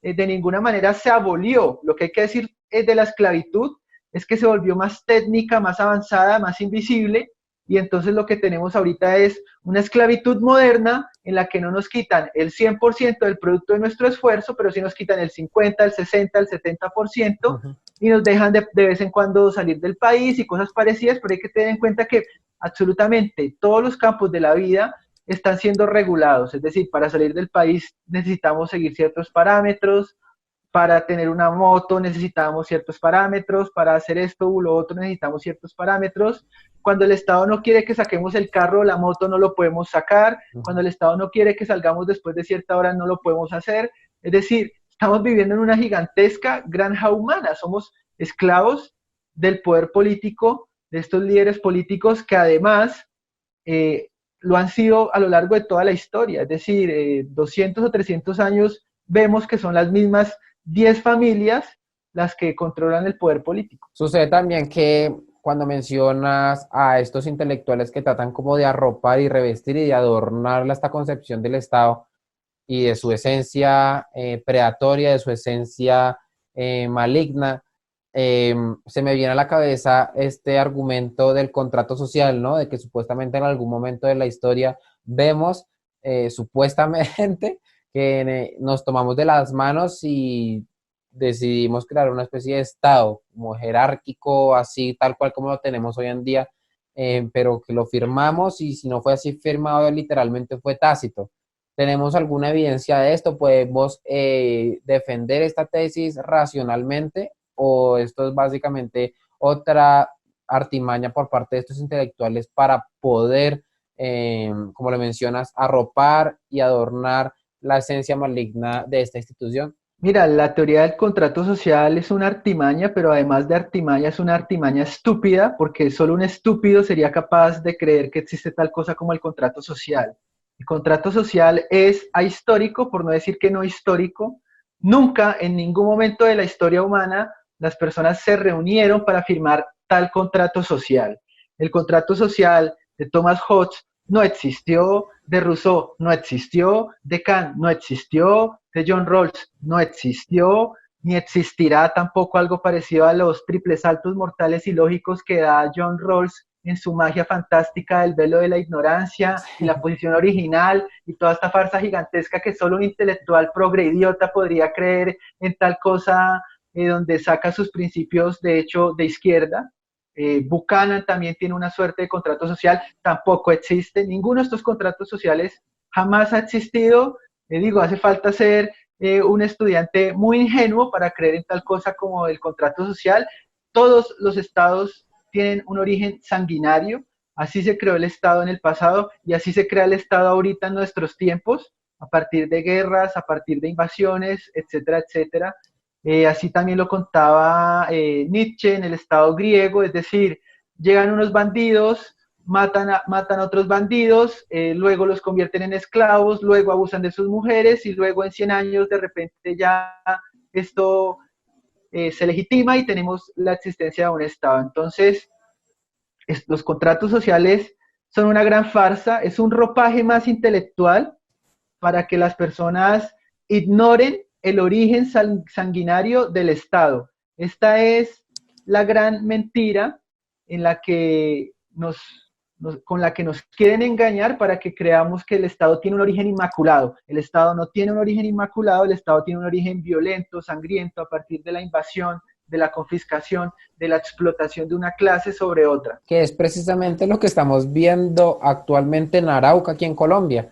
de ninguna manera se abolió. Lo que hay que decir de la esclavitud es que se volvió más técnica, más avanzada, más invisible, y entonces lo que tenemos ahorita es una esclavitud moderna en la que no nos quitan el 100% del producto de nuestro esfuerzo, pero sí nos quitan el 50, el 60, el 70%, y nos dejan de vez en cuando salir del país y cosas parecidas, pero hay que tener en cuenta que absolutamente todos los campos de la vida están siendo regulados. Es decir, para salir del país necesitamos seguir ciertos parámetros, para tener una moto necesitamos ciertos parámetros, para hacer esto o lo otro necesitamos ciertos parámetros. Cuando el Estado no quiere que saquemos el carro o la moto, no lo podemos sacar. Cuando el Estado no quiere que salgamos después de cierta hora, no lo podemos hacer. Es decir, estamos viviendo en una gigantesca granja humana. Somos esclavos del poder político, de estos líderes políticos que además lo han sido a lo largo de toda la historia. Es decir, 200 o 300 años vemos que son las mismas 10 familias las que controlan el poder político. Sucede también que cuando mencionas a estos intelectuales que tratan como de arropar y revestir y de adornar esta concepción del Estado y de su esencia predatoria, de su esencia maligna, se me viene a la cabeza este argumento del contrato social, ¿no? De que supuestamente en algún momento de la historia vemos supuestamente que nos tomamos de las manos y decidimos crear una especie de Estado como jerárquico, así tal cual como lo tenemos hoy en día, pero que lo firmamos, y si no fue así firmado, literalmente fue tácito. ¿Tenemos alguna evidencia de esto? ¿Podemos defender esta tesis racionalmente, o esto es básicamente otra artimaña por parte de estos intelectuales para poder, como lo mencionas, arropar y adornar la esencia maligna de esta institución? Mira, la teoría del contrato social es una artimaña, pero además de artimaña es una artimaña estúpida, porque solo un estúpido sería capaz de creer que existe tal cosa como el contrato social. El contrato social es ahistórico, por no decir que no histórico. Nunca, en ningún momento de la historia humana, las personas se reunieron para firmar tal contrato social. El contrato social de Thomas Hobbes no existió, de Rousseau no existió, de Kant no existió, de John Rawls no existió, ni existirá tampoco algo parecido a los triples saltos mortales y lógicos que da John Rawls en su magia fantástica del velo de la ignorancia y la posición original y toda esta farsa gigantesca que solo un intelectual progre idiota podría creer en tal cosa, donde saca sus principios de hecho de izquierda. Buchanan también tiene una suerte de contrato social, tampoco existe. Ninguno de estos contratos sociales jamás ha existido. Digo, hace falta ser un estudiante muy ingenuo para creer en tal cosa como el contrato social. Todos los estados tienen un origen sanguinario, así se creó el Estado en el pasado y así se crea el Estado ahorita en nuestros tiempos, a partir de guerras, a partir de invasiones, etcétera, etcétera. Así también lo contaba Nietzsche en el Estado griego, es decir, llegan unos bandidos, matan a otros bandidos, luego los convierten en esclavos, luego abusan de sus mujeres y luego en 100 años de repente ya esto se legitima y tenemos la existencia de un Estado. Entonces, los contratos sociales son una gran farsa, es un ropaje más intelectual para que las personas ignoren el origen sanguinario del Estado. Esta es la gran mentira en la que con la que nos quieren engañar para que creamos que el Estado tiene un origen inmaculado. El Estado no tiene un origen inmaculado, el Estado tiene un origen violento, sangriento, a partir de la invasión, de la confiscación, de la explotación de una clase sobre otra. Que es precisamente lo que estamos viendo actualmente en Arauca, aquí en Colombia,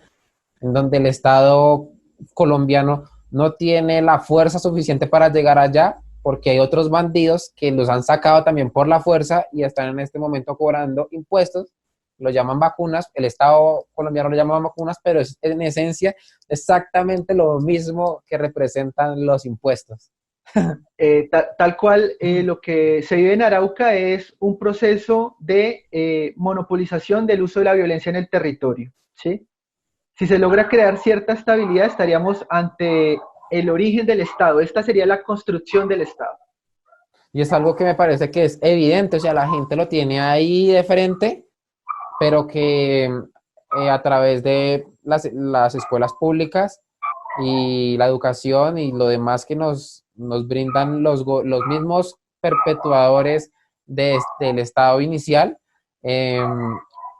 en donde el Estado colombiano no tiene la fuerza suficiente para llegar allá, porque hay otros bandidos que los han sacado también por la fuerza y están en este momento cobrando impuestos, lo llaman vacunas, el Estado colombiano lo llama vacunas, pero es en esencia exactamente lo mismo que representan los impuestos. Tal cual, lo que se vive en Arauca es un proceso de monopolización del uso de la violencia en el territorio, ¿sí? Si se logra crear cierta estabilidad, estaríamos ante el origen del Estado. Esta sería la construcción del Estado. Y es algo que me parece que es evidente, o sea, la gente lo tiene ahí de frente, pero que a través de las escuelas públicas y la educación y lo demás que nos brindan los mismos perpetuadores del estado inicial,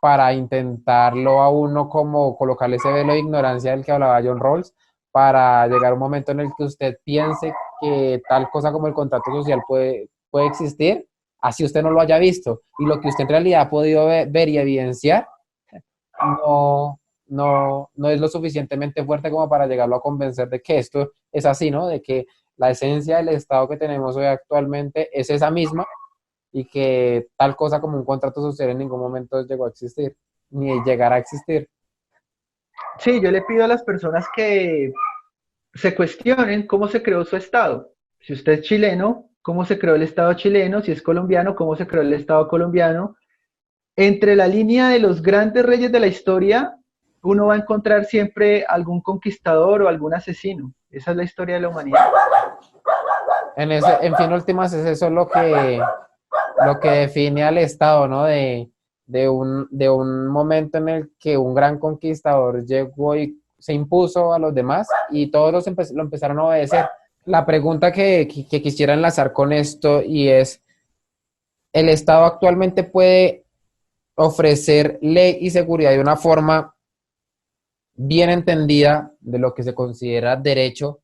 para intentarlo a uno como colocarle ese velo de ignorancia del que hablaba John Rawls, para llegar a un momento en el que usted piense que tal cosa como el contrato social puede existir, así usted no lo haya visto, y lo que usted en realidad ha podido ver y evidenciar no es lo suficientemente fuerte como para llegarlo a convencer de que esto es así, ¿no? De que la esencia del Estado que tenemos hoy actualmente es esa misma y que tal cosa como un contrato social en ningún momento llegó a existir, ni llegará a existir. Sí, yo le pido a las personas que se cuestionen cómo se creó su Estado. Si usted es chileno, ¿cómo se creó el Estado chileno? Si es colombiano, ¿cómo se creó el Estado colombiano? Entre la línea de los grandes reyes de la historia, uno va a encontrar siempre algún conquistador o algún asesino. Esa es la historia de la humanidad. En fin, últimas, es eso lo que define al Estado, ¿no? De un momento en el que un gran conquistador llegó y se impuso a los demás y todos lo empezaron a obedecer. La pregunta que quisiera enlazar con esto y es, ¿el Estado actualmente puede ofrecer ley y seguridad de una forma bien entendida de lo que se considera derecho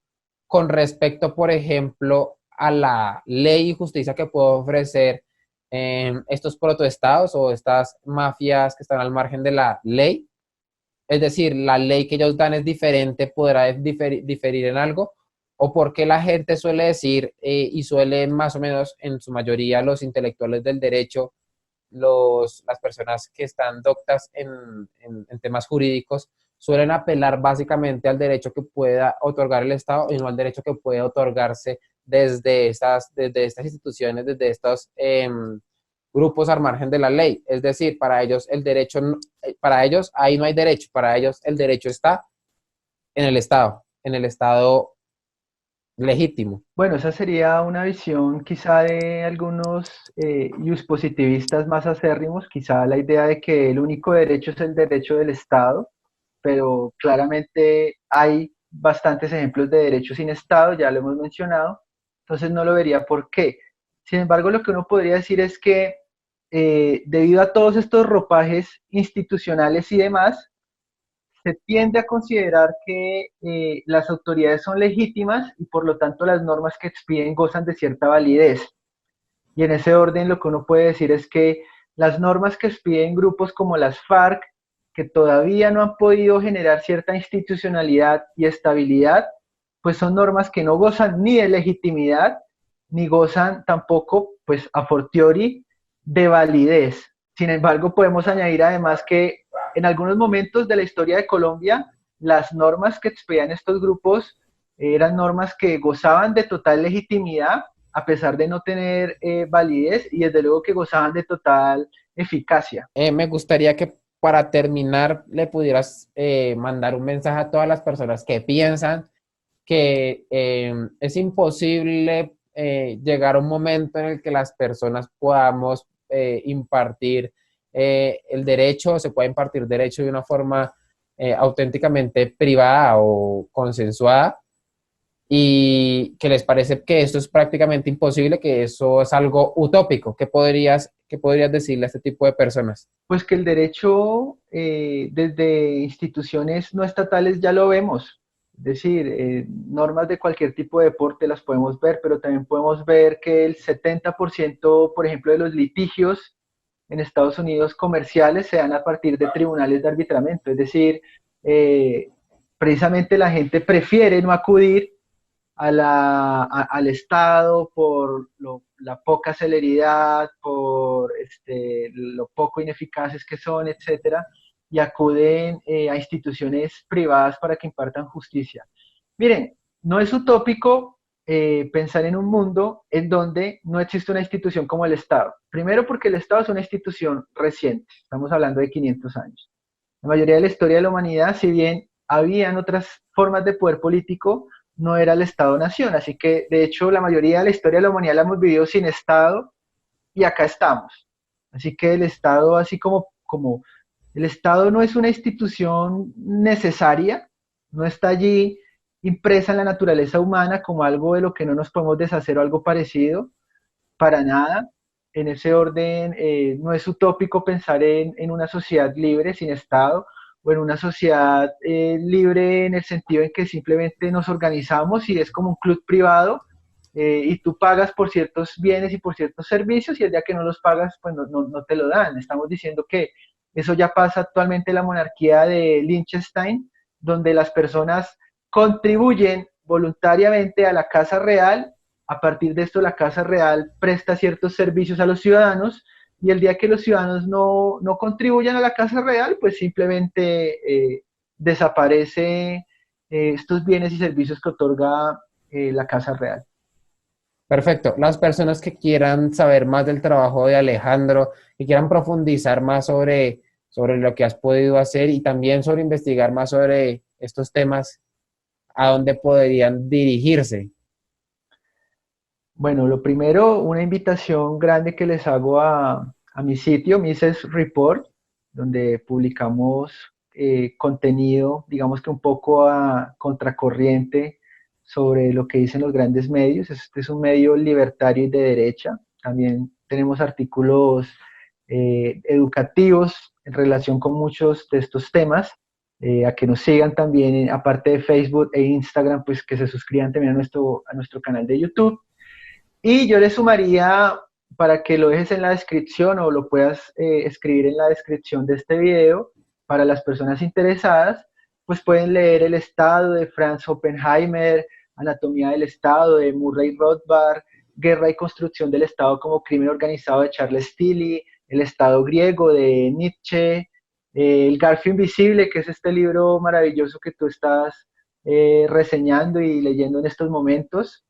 con respecto, por ejemplo, a la ley y justicia que puede ofrecer estos protoestados o estas mafias que están al margen de la ley? Es decir, la ley que ellos dan es diferente, podrá diferir en algo, o por qué la gente suele decir, y suele más o menos en su mayoría los intelectuales del derecho, las personas que están doctas en temas jurídicos, suelen apelar básicamente al derecho que pueda otorgar el Estado y no al derecho que puede otorgarse desde estas instituciones, desde estos grupos al margen de la ley. Es decir, para ellos el derecho, para ellos ahí no hay derecho, para ellos el derecho está en el Estado legítimo. Bueno, esa sería una visión quizá de algunos positivistas más acérrimos, quizá la idea de que el único derecho es el derecho del Estado, pero claramente hay bastantes ejemplos de derechos sin Estado, ya lo hemos mencionado, entonces no lo vería por qué. Sin embargo, lo que uno podría decir es que debido a todos estos ropajes institucionales y demás, se tiende a considerar que las autoridades son legítimas y por lo tanto las normas que expiden gozan de cierta validez. Y en ese orden lo que uno puede decir es que las normas que expiden grupos como las FARC, que todavía no han podido generar cierta institucionalidad y estabilidad, pues son normas que no gozan ni de legitimidad, ni gozan tampoco, pues a fortiori, de validez. Sin embargo, podemos añadir además que en algunos momentos de la historia de Colombia, las normas que expedían estos grupos eran normas que gozaban de total legitimidad, a pesar de no tener validez, y desde luego que gozaban de total eficacia. Me gustaría que para terminar le pudieras mandar un mensaje a todas las personas que piensan que es imposible llegar a un momento en el que las personas podamos impartir el derecho, se puede impartir derecho de una forma auténticamente privada o consensuada, y que les parece que esto es prácticamente imposible, que eso es algo utópico. Qué podrías decirle a este tipo de personas? Pues que el derecho desde instituciones no estatales ya lo vemos. Es decir, normas de cualquier tipo de deporte las podemos ver, pero también podemos ver que el 70%, por ejemplo, de los litigios en Estados Unidos comerciales se dan a partir de tribunales de arbitramiento. Es decir, precisamente la gente prefiere no acudir al Estado por la poca celeridad, por lo poco ineficaces que son, etcétera, y acuden a instituciones privadas para que impartan justicia. Miren, no es utópico pensar en un mundo en donde no existe una institución como el Estado. Primero porque el Estado es una institución reciente, estamos hablando de 500 años. La mayoría de la historia de la humanidad, si bien habían otras formas de poder político, no era el Estado-nación. Así que, de hecho, la mayoría de la historia de la humanidad la hemos vivido sin Estado y acá estamos. Así que el Estado, así como el Estado no es una institución necesaria, no está allí impresa en la naturaleza humana como algo de lo que no nos podemos deshacer o algo parecido, para nada. En ese orden, no es utópico pensar en una sociedad libre, sin Estado, o en una sociedad libre en el sentido en que simplemente nos organizamos y es como un club privado, y tú pagas por ciertos bienes y por ciertos servicios y el día que no los pagas, pues no te lo dan. Estamos diciendo que eso ya pasa actualmente en la monarquía de Liechtenstein, donde las personas contribuyen voluntariamente a la Casa Real. A partir de esto, la Casa Real presta ciertos servicios a los ciudadanos y el día que los ciudadanos no contribuyan a la Casa Real, pues simplemente desaparece estos bienes y servicios que otorga la Casa Real. Perfecto. Las personas que quieran saber más del trabajo de Alejandro, que quieran profundizar más sobre lo que has podido hacer y también sobre investigar más sobre estos temas, ¿a dónde podrían dirigirse? Bueno, lo primero, una invitación grande que les hago a mi sitio, Mises Report, donde publicamos contenido, digamos que un poco a contracorriente sobre lo que dicen los grandes medios. Este es un medio libertario y de derecha. También tenemos artículos educativos en relación con muchos de estos temas. A que nos sigan también, aparte de Facebook e Instagram, pues que se suscriban también a nuestro canal de YouTube. Y yo le sumaría, para que lo dejes en la descripción o lo puedas escribir en la descripción de este video, para las personas interesadas, pues pueden leer El Estado de Franz Oppenheimer, Anatomía del Estado de Murray Rothbard, Guerra y Construcción del Estado como Crimen Organizado de Charles Tilly, El Estado Griego de Nietzsche, El Garfio Invisible, que es este libro maravilloso que tú estás reseñando y leyendo en estos momentos,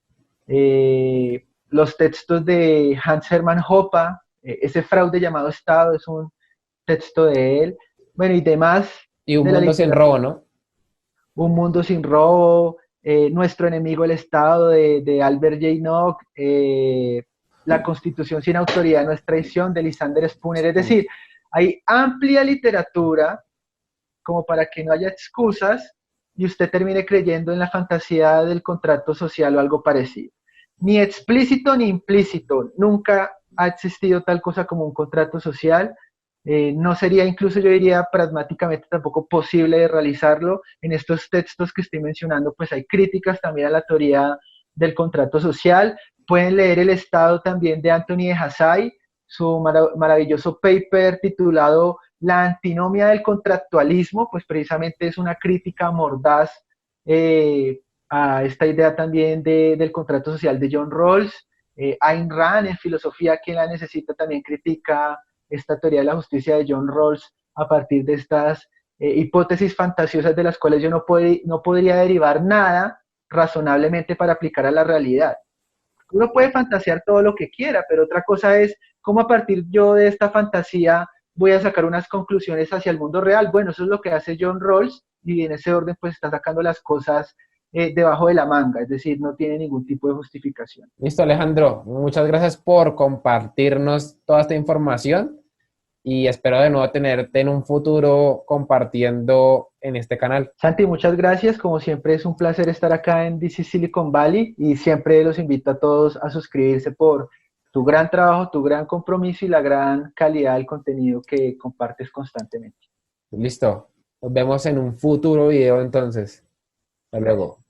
los textos de Hans Hermann Hoppe, ese fraude llamado Estado es un texto de él. Bueno, y demás Y un de la mundo sin literatura. robo, ¿no? Un mundo sin robo, Nuestro enemigo el Estado de Albert J. Nock, La Constitución sin autoridad no es traición de Lysander Spooner. Es decir, hay amplia literatura como para que no haya excusas y usted termine creyendo en la fantasía del contrato social o algo parecido. Ni explícito ni implícito, nunca ha existido tal cosa como un contrato social. No sería incluso, yo diría, pragmáticamente tampoco posible de realizarlo. En estos textos que estoy mencionando, pues hay críticas también a la teoría del contrato social. Pueden leer El Estado también de Anthony de Hassay, su maravilloso paper titulado La antinomia del contractualismo, pues precisamente es una crítica mordaz a esta idea también del contrato social de John Rawls. Ayn Rand en Filosofía, quien la necesita, también critica esta teoría de la justicia de John Rawls a partir de estas hipótesis fantasiosas de las cuales yo no podría derivar nada razonablemente para aplicar a la realidad. Uno puede fantasear todo lo que quiera, pero otra cosa es cómo a partir yo de esta fantasía voy a sacar unas conclusiones hacia el mundo real. Bueno, eso es lo que hace John Rawls y en ese orden pues está sacando las cosas debajo de la manga, es decir, no tiene ningún tipo de justificación. Listo, Alejandro. Muchas gracias por compartirnos toda esta información y espero de nuevo tenerte en un futuro compartiendo en este canal. Santi, muchas gracias. Como siempre es un placer estar acá en DC Silicon Valley y siempre los invito a todos a suscribirse por tu gran trabajo, tu gran compromiso y la gran calidad del contenido que compartes constantemente. Listo. Nos vemos en un futuro video entonces. Hasta luego.